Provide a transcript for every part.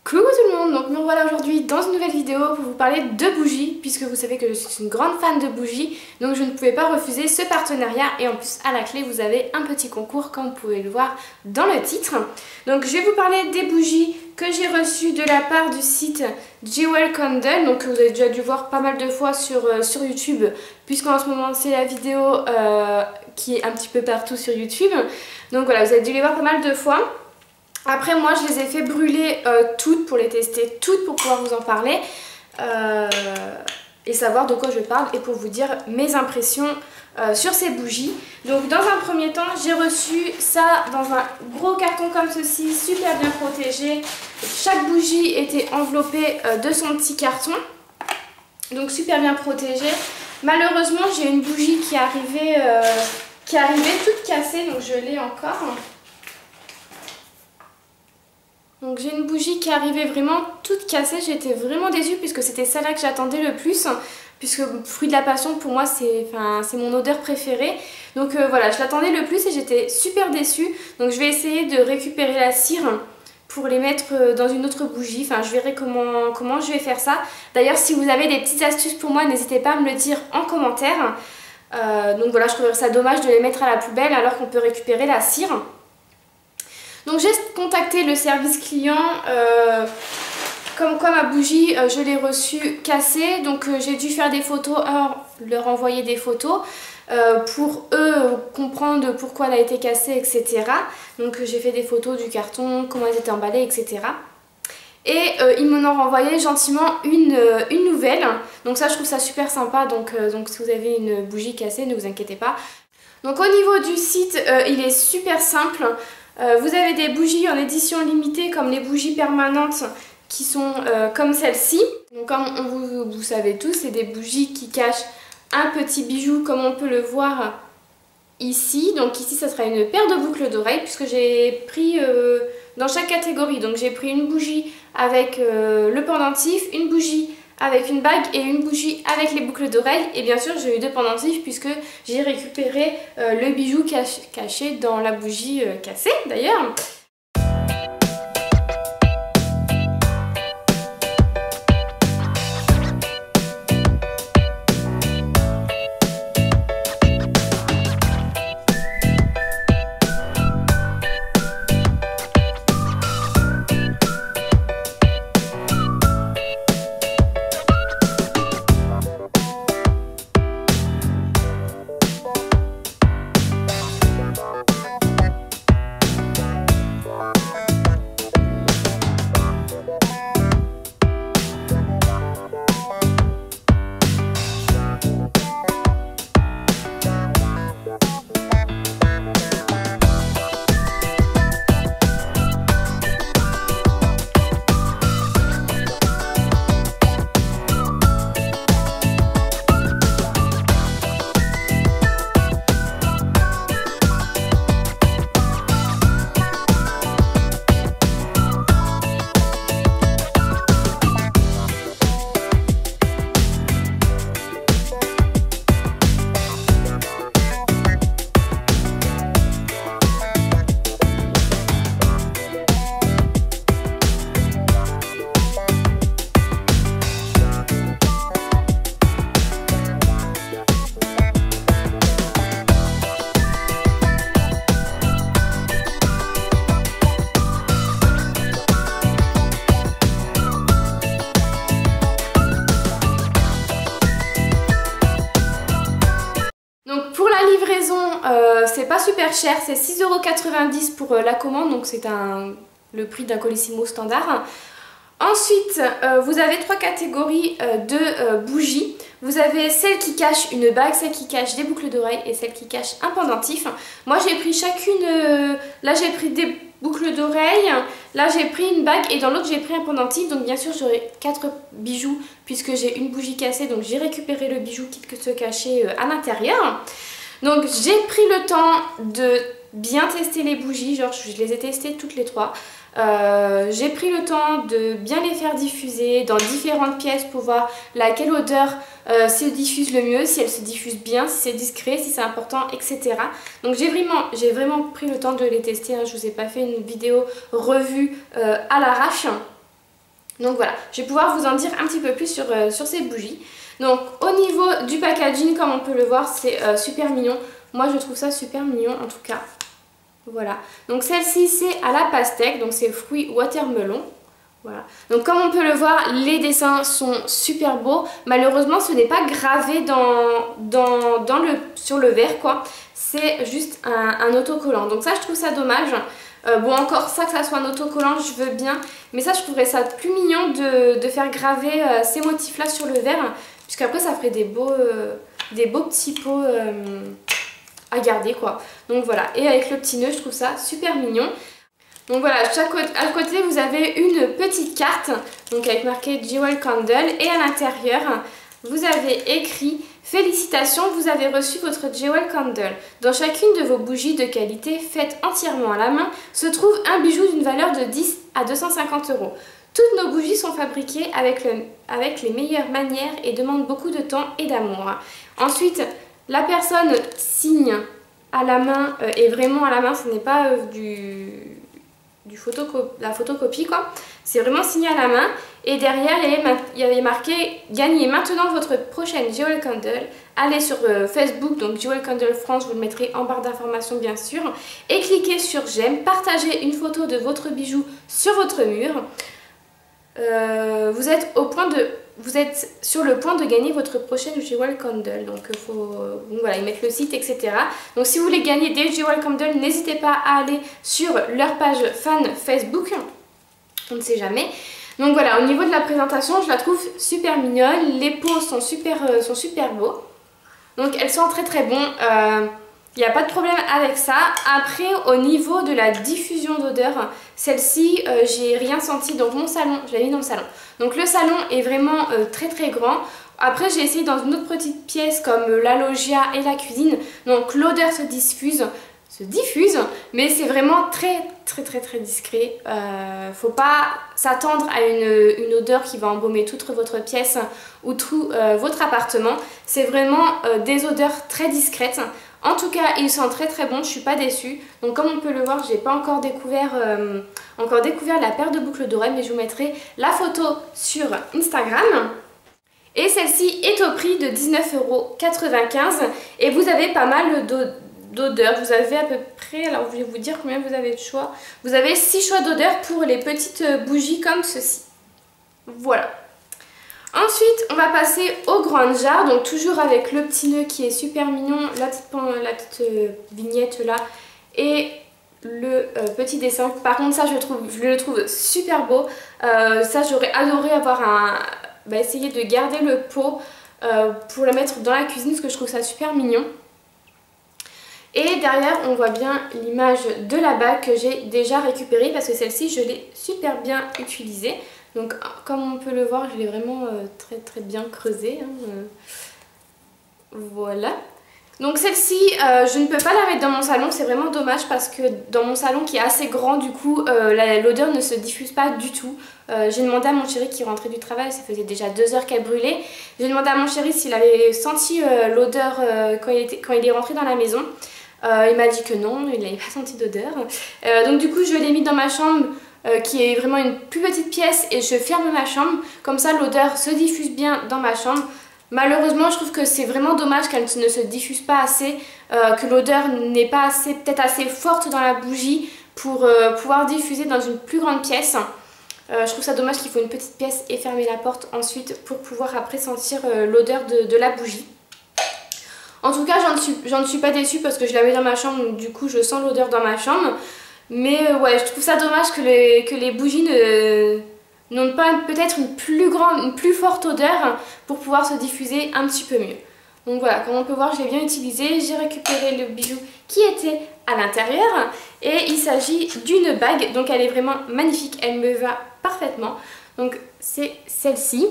Coucou tout le monde, donc me voilà aujourd'hui dans une nouvelle vidéo pour vous parler de bougies, puisque vous savez que je suis une grande fan de bougies, donc je ne pouvais pas refuser ce partenariat, et en plus à la clé vous avez un petit concours comme vous pouvez le voir dans le titre. Donc je vais vous parler des bougies que j'ai reçues de la part du site Jewel Candle, donc vous avez déjà dû voir pas mal de fois sur YouTube, puisqu'en ce moment c'est la vidéo qui est un petit peu partout sur YouTube, donc voilà, vous avez dû les voir pas mal de fois. Après moi je les ai fait brûler toutes pour les tester, toutes pour pouvoir vous en parler et savoir de quoi je parle et pour vous dire mes impressions sur ces bougies. Donc dans un premier temps j'ai reçu ça dans un gros carton comme ceci, super bien protégé. Chaque bougie était enveloppée de son petit carton, donc super bien protégé. Malheureusement j'ai une bougie qui est arrivée toute cassée, donc je l'ai encore. Donc j'ai une bougie qui est arrivée vraiment toute cassée, j'étais vraiment déçue puisque c'était celle-là que j'attendais le plus, puisque Fruit de la Passion pour moi c'est mon odeur préférée. Donc voilà, je l'attendais le plus et j'étais super déçue. Donc je vais essayer de récupérer la cire pour les mettre dans une autre bougie, enfin je verrai comment je vais faire ça. D'ailleurs si vous avez des petites astuces pour moi, n'hésitez pas à me le dire en commentaire. Donc voilà, je trouverais ça dommage de les mettre à la poubelle alors qu'on peut récupérer la cire. Donc j'ai contacté le service client, comme quoi ma bougie je l'ai reçue cassée, donc j'ai dû faire des photos, leur envoyer des photos pour eux comprendre pourquoi elle a été cassée, etc. Donc j'ai fait des photos du carton, comment elles étaient emballées, etc. Et ils m'en ont renvoyé gentiment une nouvelle, donc ça je trouve ça super sympa, donc si vous avez une bougie cassée ne vous inquiétez pas. Donc au niveau du site il est super simple. Vous avez des bougies en édition limitée comme les bougies permanentes qui sont comme celle-ci. Donc comme vous savez tous, c'est des bougies qui cachent un petit bijou comme on peut le voir ici. Donc ici ça sera une paire de boucles d'oreilles puisque j'ai pris dans chaque catégorie. Donc j'ai pris une bougie avec le pendentif, une bougie avec une bague et une bougie avec les boucles d'oreilles, et bien sûr j'ai eu deux pendentifs puisque j'ai récupéré le bijou caché dans la bougie cassée d'ailleurs. C'est pas super cher, c'est 6,90 € pour la commande, donc c'est le prix d'un Colissimo standard. Ensuite, vous avez trois catégories de bougies. Vous avez celle qui cache une bague, celle qui cache des boucles d'oreilles et celle qui cache un pendentif. Moi j'ai pris chacune, là j'ai pris des boucles d'oreilles, là j'ai pris une bague et dans l'autre j'ai pris un pendentif. Donc bien sûr j'aurai 4 bijoux puisque j'ai une bougie cassée, donc j'ai récupéré le bijou qui se cachait à l'intérieur. Donc j'ai pris le temps de bien tester les bougies, genre je les ai testées toutes les trois. J'ai pris le temps de bien les faire diffuser dans différentes pièces pour voir laquelle odeur se diffuse le mieux, si elle se diffuse bien, si c'est discret, si c'est important, etc. Donc j'ai vraiment pris le temps de les tester, hein. Je vous ai pas fait une vidéo revue à l'arrache. Donc voilà, je vais pouvoir vous en dire un petit peu plus sur ces bougies. Donc au niveau du packaging, comme on peut le voir, c'est super mignon. Moi je trouve ça super mignon en tout cas. Voilà, donc celle-ci c'est à la pastèque, donc c'est fruits watermelon. Voilà. Donc comme on peut le voir, les dessins sont super beaux. Malheureusement, ce n'est pas gravé sur le verre, quoi. C'est juste un autocollant. Donc ça, je trouve ça dommage. Bon, encore ça, que ça soit un autocollant, je veux bien. Mais ça, je trouverais ça plus mignon de faire graver ces motifs-là sur le verre. Puisqu'après, ça ferait des beaux petits pots à garder, quoi. Donc voilà. Et avec le petit nœud, je trouve ça super mignon. Donc voilà, à côté vous avez une petite carte, donc avec marqué Jewel Candle, et à l'intérieur vous avez écrit félicitations, vous avez reçu votre Jewel Candle. Dans chacune de vos bougies de qualité faites entièrement à la main se trouve un bijou d'une valeur de 10 à 250 €. Toutes nos bougies sont fabriquées avec les meilleures manières et demandent beaucoup de temps et d'amour. Ensuite, la personne signe à la main, et vraiment à la main, ce n'est pas la photocopie, quoi. C'est vraiment signé à la main. Et derrière il y avait marqué gagnez maintenant votre prochaine Jewel Candle. Allez sur Facebook, donc Jewel Candle France, je vous le mettrai en barre d'informations bien sûr, et cliquez sur j'aime, partagez une photo de votre bijou sur votre mur. Vous êtes sur le point de gagner votre prochaine Jewel Candle. Donc voilà, ils mettent le site, etc. Donc si vous voulez gagner des Jewel Candle, n'hésitez pas à aller sur leur page fan Facebook. On ne sait jamais. Donc voilà, au niveau de la présentation, je la trouve super mignonne. Les pots sont super beaux. Donc elles sont très très bons. Il n'y a pas de problème avec ça. Après, au niveau de la diffusion d'odeur, celle-ci, j'ai rien senti. Donc mon salon, je l'ai mis dans le salon. Donc le salon est vraiment très très grand. Après, j'ai essayé dans une autre petite pièce comme la loggia et la cuisine. Donc l'odeur se diffuse, mais c'est vraiment très discret. Faut pas s'attendre à une odeur qui va embaumer toute votre pièce ou tout votre appartement. C'est vraiment des odeurs très discrètes. En tout cas, ils sont très très bons, je suis pas déçue. Donc comme on peut le voir, j'ai pas encore découvert la paire de boucles d'oreilles, mais je vous mettrai la photo sur Instagram. Et celle-ci est au prix de 19,95 € et vous avez pas mal d'odeurs. Vous avez à peu près, alors je vais vous dire combien vous avez de choix. Vous avez 6 choix d'odeurs pour les petites bougies comme ceci. Voilà. Ensuite, on va passer au grand jar, donc toujours avec le petit nœud qui est super mignon, la petite vignette là, et le petit dessin. Par contre, ça, je le trouve super beau. Ça, j'aurais adoré avoir essayer de garder le pot pour le mettre dans la cuisine, parce que je trouve ça super mignon. Et derrière, on voit bien l'image de la bague que j'ai déjà récupérée, parce que celle-ci, je l'ai super bien utilisée. Donc comme on peut le voir, je l'ai vraiment très bien creusée. Voilà. Donc celle-ci, je ne peux pas la mettre dans mon salon, c'est vraiment dommage parce que dans mon salon qui est assez grand, du coup, l'odeur ne se diffuse pas du tout. J'ai demandé à mon chéri qui rentrait du travail, ça faisait déjà 2 heures qu'elle brûlait. J'ai demandé à mon chéri s'il avait senti l'odeur quand il est rentré dans la maison. Il m'a dit que non, il n'avait pas senti d'odeur. Donc du coup, je l'ai mis dans ma chambre. Qui est vraiment une plus petite pièce, et je ferme ma chambre, comme ça l'odeur se diffuse bien dans ma chambre. Malheureusement, je trouve que c'est vraiment dommage qu'elle ne se diffuse pas assez, que l'odeur n'est pas peut-être assez forte dans la bougie pour pouvoir diffuser dans une plus grande pièce. Je trouve ça dommage qu'il faut une petite pièce et fermer la porte ensuite pour pouvoir après sentir l'odeur de la bougie. En tout cas, j'en suis pas déçue parce que je la mets dans ma chambre, donc du coup je sens l'odeur dans ma chambre. Mais ouais, je trouve ça dommage que les bougies n'ont pas peut-être une plus forte odeur pour pouvoir se diffuser un petit peu mieux. Donc voilà, comme on peut voir, je l'ai bien utilisé. J'ai récupéré le bijou qui était à l'intérieur et il s'agit d'une bague. Donc elle est vraiment magnifique, elle me va parfaitement. Donc c'est celle-ci.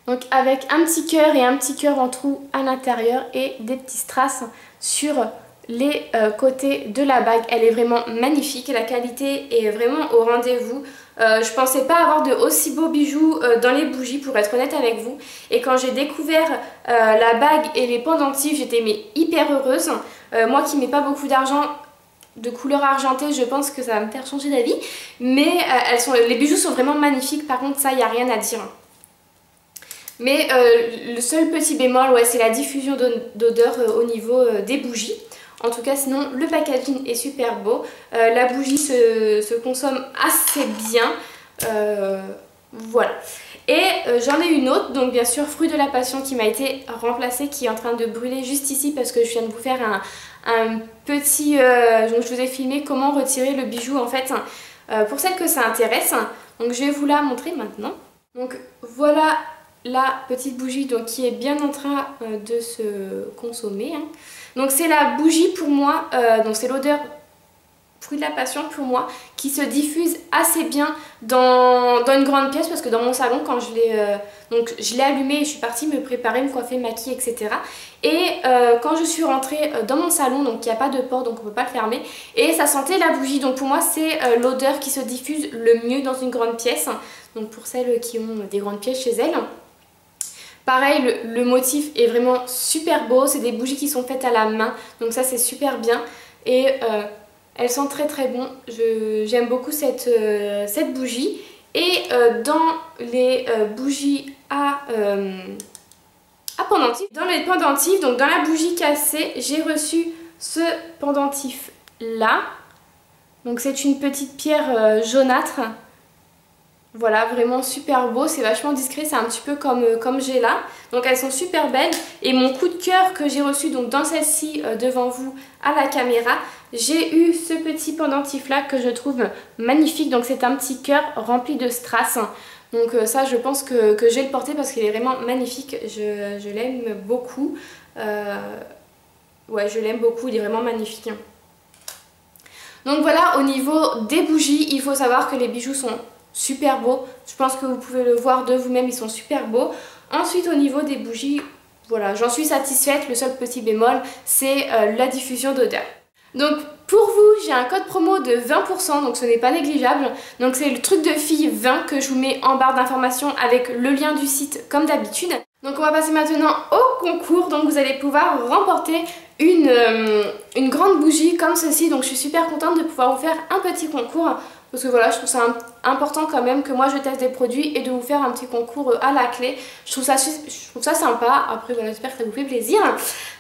Donc avec un petit cœur et un petit cœur en trou à l'intérieur et des petits strass sur les côtés de la bague. Elle est vraiment magnifique, la qualité est vraiment au rendez-vous. Je pensais pas avoir de aussi beaux bijoux dans les bougies, pour être honnête avec vous. Et quand j'ai découvert la bague et les pendentifs, j'étais hyper heureuse. Moi qui mets pas beaucoup d'argent, de couleur argentée, je pense que ça va me faire changer d'avis. Mais les bijoux sont vraiment magnifiques, par contre ça, il n'y a rien à dire. Mais le seul petit bémol, ouais, c'est la diffusion d'odeur au niveau des bougies. En tout cas, sinon, le packaging est super beau. La bougie se consomme assez bien. Voilà. Et j'en ai une autre, donc bien sûr, Fruit de la Passion qui m'a été remplacée, qui est en train de brûler juste ici parce que je viens de vous faire un petit... donc je vous ai filmé comment retirer le bijou en fait, pour celles que ça intéresse. Donc je vais vous la montrer maintenant. Donc voilà la petite bougie donc, qui est bien en train de se consommer. Hein. Donc c'est la bougie pour moi, donc c'est l'odeur Fruit de la Passion pour moi qui se diffuse assez bien dans une grande pièce parce que dans mon salon quand je l'ai allumé et je suis partie me préparer, me coiffer, maquiller, etc. Et quand je suis rentrée dans mon salon, donc il n'y a pas de porte donc on ne peut pas le fermer, et ça sentait la bougie, donc pour moi c'est l'odeur qui se diffuse le mieux dans une grande pièce, donc pour celles qui ont des grandes pièces chez elles. Pareil, le motif est vraiment super beau, c'est des bougies qui sont faites à la main, donc ça c'est super bien. Et elles sentent très très bon, j'aime beaucoup cette bougie. Et dans les bougies à pendentif, donc dans la bougie cassée, j'ai reçu ce pendentif là. Donc c'est une petite pierre jaunâtre. Voilà, vraiment super beau, c'est vachement discret, c'est un petit peu comme j'ai là. Donc elles sont super belles. Et mon coup de cœur que j'ai reçu donc dans celle-ci devant vous à la caméra, j'ai eu ce petit pendentif là que je trouve magnifique. Donc c'est un petit cœur rempli de strass. Donc ça je pense que je vais le porter parce qu'il est vraiment magnifique, je l'aime beaucoup. Ouais, je l'aime beaucoup, il est vraiment magnifique. Donc voilà, au niveau des bougies, il faut savoir que les bijoux sont super beaux. Je pense que vous pouvez le voir de vous-même, ils sont super beaux. Ensuite, au niveau des bougies, voilà, j'en suis satisfaite. Le seul petit bémol, c'est la diffusion d'odeur. Donc pour vous, j'ai un code promo de 20%, donc ce n'est pas négligeable. Donc c'est le truc de fille 20 que je vous mets en barre d'informations avec le lien du site comme d'habitude. Donc on va passer maintenant au concours. Donc vous allez pouvoir remporter une grande bougie comme ceci. Donc je suis super contente de pouvoir vous faire un petit concours. Parce que voilà, je trouve ça important quand même que moi je teste des produits et de vous faire un petit concours à la clé. Je trouve ça sympa. Après voilà, j'espère que ça vous fait plaisir.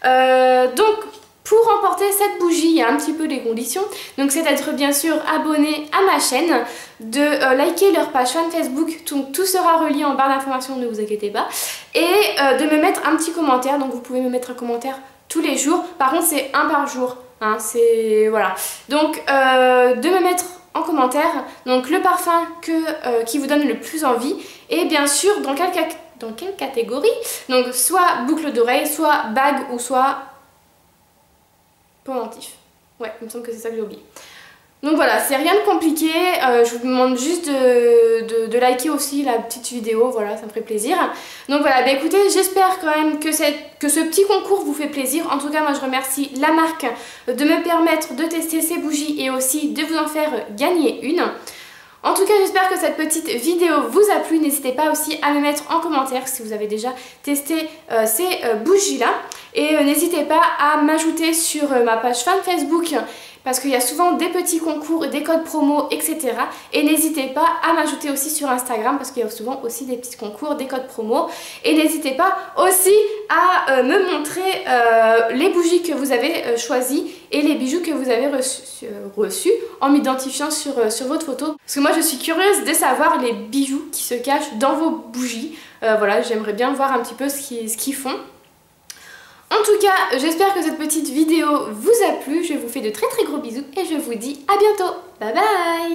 Donc pour remporter cette bougie, il y a un petit peu des conditions. Donc c'est d'être bien sûr abonné à ma chaîne, de liker leur page fan Facebook. Donc tout sera relié en barre d'informations, ne vous inquiétez pas. Et de me mettre un petit commentaire. Donc vous pouvez me mettre un commentaire tous les jours. Par contre c'est un par jour. Hein, c'est voilà. Donc de me mettre en commentaire donc le parfum qui vous donne le plus envie et bien sûr dans quelle catégorie, donc soit boucle d'oreille, soit bague ou soit pendentif. Ouais, il me semble que c'est ça que j'ai oublié. Donc voilà, c'est rien de compliqué, je vous demande juste de liker aussi la petite vidéo, voilà, ça me ferait plaisir. Donc voilà, bah écoutez, j'espère quand même que ce petit concours vous fait plaisir. En tout cas, moi je remercie la marque de me permettre de tester ces bougies et aussi de vous en faire gagner une. En tout cas, j'espère que cette petite vidéo vous a plu. N'hésitez pas aussi à me mettre en commentaire si vous avez déjà testé ces bougies-là. Et n'hésitez pas à m'ajouter sur ma page fan Facebook parce qu'il y a souvent des petits concours, des codes promo, etc. Et n'hésitez pas à m'ajouter aussi sur Instagram parce qu'il y a souvent aussi des petits concours, des codes promo. Et n'hésitez pas aussi à me montrer les bougies que vous avez choisies et les bijoux que vous avez reçus en m'identifiant sur votre photo. Parce que moi je suis curieuse de savoir les bijoux qui se cachent dans vos bougies. Voilà, j'aimerais bien voir un petit peu ce qu'ils font. En tout cas, j'espère que cette petite vidéo vous a plu. Je vous fais de très très gros bisous et je vous dis à bientôt. Bye bye!